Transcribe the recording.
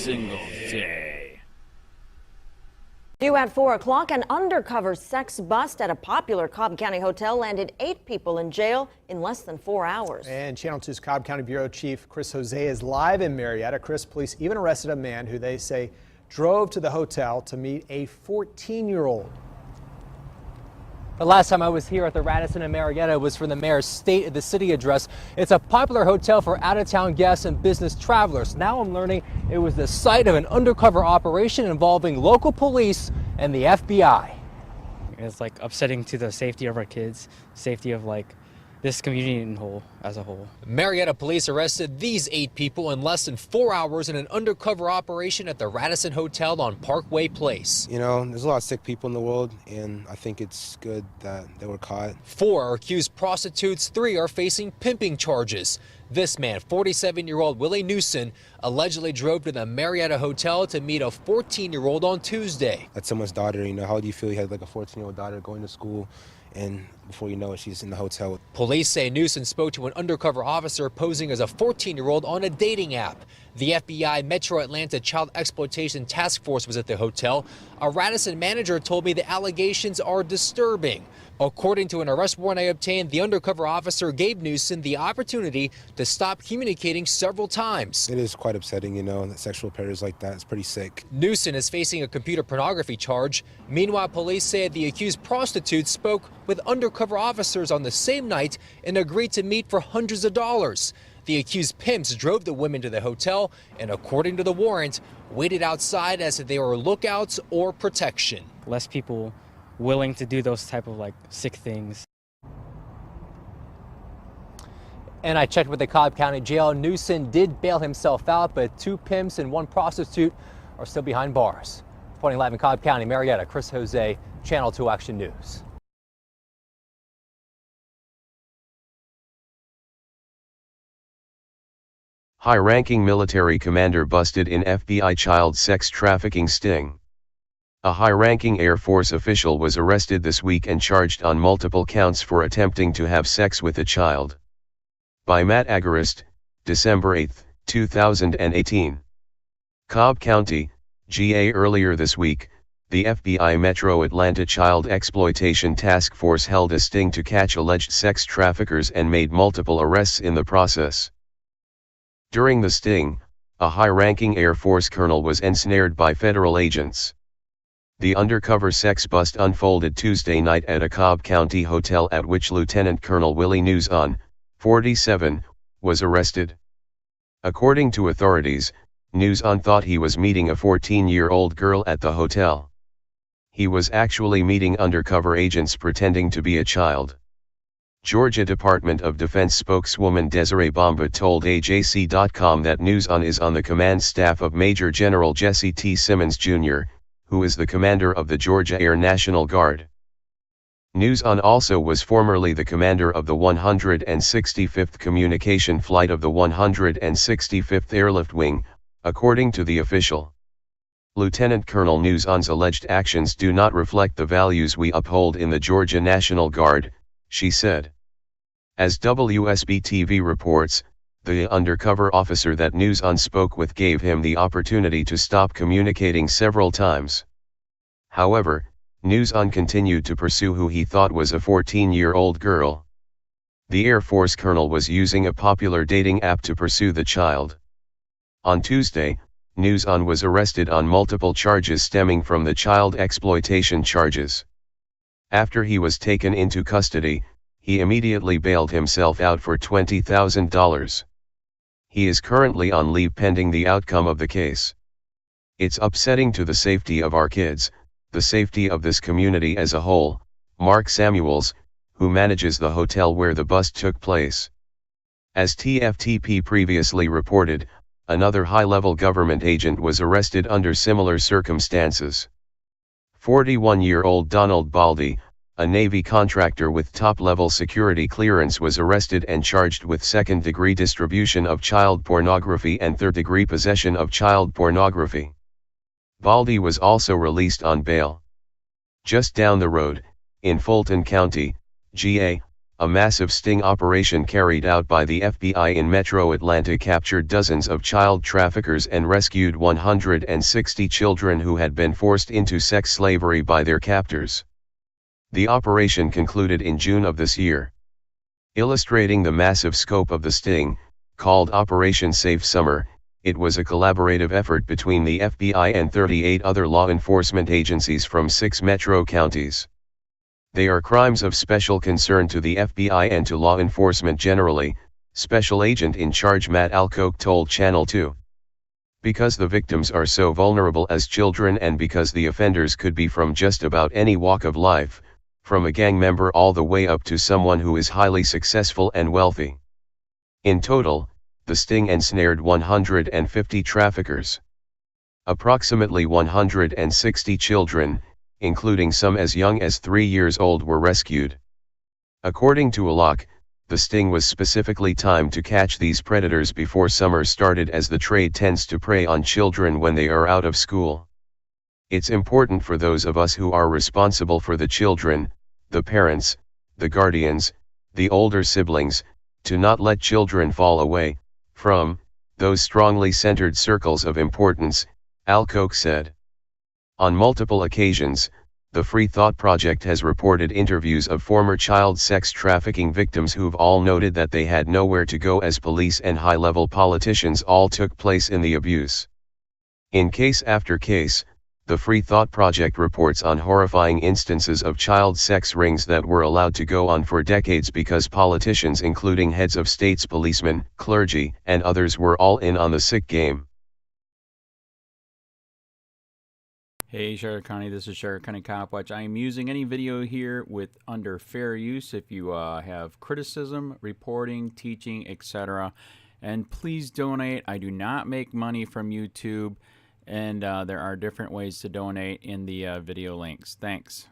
single day. Due at 4 o'clock, an undercover sex bust at a popular Cobb County hotel landed 8 people in jail in less than 4 hours. And Channel 2's Cobb County Bureau Chief Chris Jose is live in Marietta. Chris, police even arrested a man who they say drove to the hotel to meet a 14-year-old. The last time I was here at the Radisson in Marietta was for the mayor's State of the City address. It's a popular hotel for out-of-town guests and business travelers. Now I'm learning it was the site of an undercover operation involving local police and the FBI. It's like upsetting to the safety of our kids, safety of like this community as a whole. Marietta police arrested these 8 people in less than 4 hours in an undercover operation at the Radisson Hotel on Parkway Place. You know, there's a lot of sick people in the world, and I think it's good that they were caught. 4 are accused prostitutes, 3 are facing pimping charges. This man, 47-year-old Willie Newson, allegedly drove to the Marietta Hotel to meet a 14-year-old on Tuesday. That's someone's daughter, you know, how do you feel you had like a 14-year-old daughter going to school, and before you know it, she's in the hotel. Police say Newson spoke to an undercover officer posing as a 14-year-old on a dating app. The FBI Metro Atlanta Child Exploitation Task Force was at the hotel. A Radisson manager told me the allegations are disturbing. According to an arrest warrant I obtained, the undercover officer gave Newson the opportunity to stop communicating several times. It is quite upsetting, you know, that sexual predators like that. It's pretty sick. Newson is facing a computer pornography charge. Meanwhile, police say the accused prostitute spoke with undercover officers on the same night and agreed to meet for hundreds of dollars. The accused pimps drove the women to the hotel and, according to the warrant, waited outside as if they were lookouts or protection. Less people willing to do those type of like sick things. And I checked with the Cobb County Jail. Newson did bail himself out, but 2 pimps and 1 prostitute are still behind bars. Reporting live in Cobb County, Marietta, Chris Jose, Channel 2 Action News. High-ranking military commander busted in FBI child sex trafficking sting. A high-ranking Air Force official was arrested this week and charged on multiple counts for attempting to have sex with a child. By Matt Agarist, December 8, 2018. Cobb County, GA. Earlier this week, the FBI Metro Atlanta Child Exploitation Task Force held a sting to catch alleged sex traffickers and made multiple arrests in the process. During the sting, a high-ranking Air Force colonel was ensnared by federal agents. The undercover sex bust unfolded Tuesday night at a Cobb County hotel at which Lieutenant Colonel Willie Newson, 47, was arrested. According to authorities, Newson thought he was meeting a 14-year-old girl at the hotel. He was actually meeting undercover agents pretending to be a child. Georgia Department of Defense spokeswoman Desiree Bomba told AJC.com that Newson is on the command staff of Major General Jesse T. Simmons, Jr., who is the commander of the Georgia Air National Guard. Newson also was formerly the commander of the 165th Communication Flight of the 165th Airlift Wing, according to the official. Lieutenant Colonel Newson's alleged actions do not reflect the values we uphold in the Georgia National Guard, she said. As WSB-TV reports, the undercover officer that Newson spoke with gave him the opportunity to stop communicating several times. However, Newson continued to pursue who he thought was a 14-year-old girl. The Air Force colonel was using a popular dating app to pursue the child. On Tuesday, Newson was arrested on multiple charges stemming from the child exploitation charges. After he was taken into custody, he immediately bailed himself out for $20,000. He is currently on leave pending the outcome of the case. It's upsetting to the safety of our kids, the safety of this community as a whole, Mark Samuels, who manages the hotel where the bust took place. As TFTP previously reported, another high-level government agent was arrested under similar circumstances. 41-year-old Donald Baldy, a Navy contractor with top-level security clearance, was arrested and charged with second-degree distribution of child pornography and third-degree possession of child pornography. Baldy was also released on bail. Just down the road, in Fulton County, GA, a massive sting operation carried out by the FBI in Metro Atlanta captured dozens of child traffickers and rescued 160 children who had been forced into sex slavery by their captors. The operation concluded in June of this year. Illustrating the massive scope of the sting, called Operation Safe Summer, it was a collaborative effort between the FBI and 38 other law enforcement agencies from 6 metro counties. They are crimes of special concern to the FBI and to law enforcement generally, Special Agent in Charge Matt Alcock told Channel 2. Because the victims are so vulnerable as children and because the offenders could be from just about any walk of life, from a gang member all the way up to someone who is highly successful and wealthy. In total, the sting ensnared 150 traffickers. Approximately 160 children, including some as young as 3 years old, were rescued. According to Alcock, the sting was specifically timed to catch these predators before summer started, as the trade tends to prey on children when they are out of school. It's important for those of us who are responsible for the children, the parents, the guardians, the older siblings, to not let children fall away from those strongly centered circles of importance, Alcock said. On multiple occasions, the Free Thought Project has reported interviews of former child sex trafficking victims who've all noted that they had nowhere to go as police and high-level politicians all took place in the abuse. In case after case, the Free Thought Project reports on horrifying instances of child sex rings that were allowed to go on for decades because politicians, including heads of states, policemen, clergy, and others, were all in on the sick game. Hey Sheriff County, this is Sheriff County COPWATCH. I am using any video here with under fair use if you have criticism, reporting, teaching, etc. And please donate. I do not make money from YouTube, and there are different ways to donate in the video links. Thanks.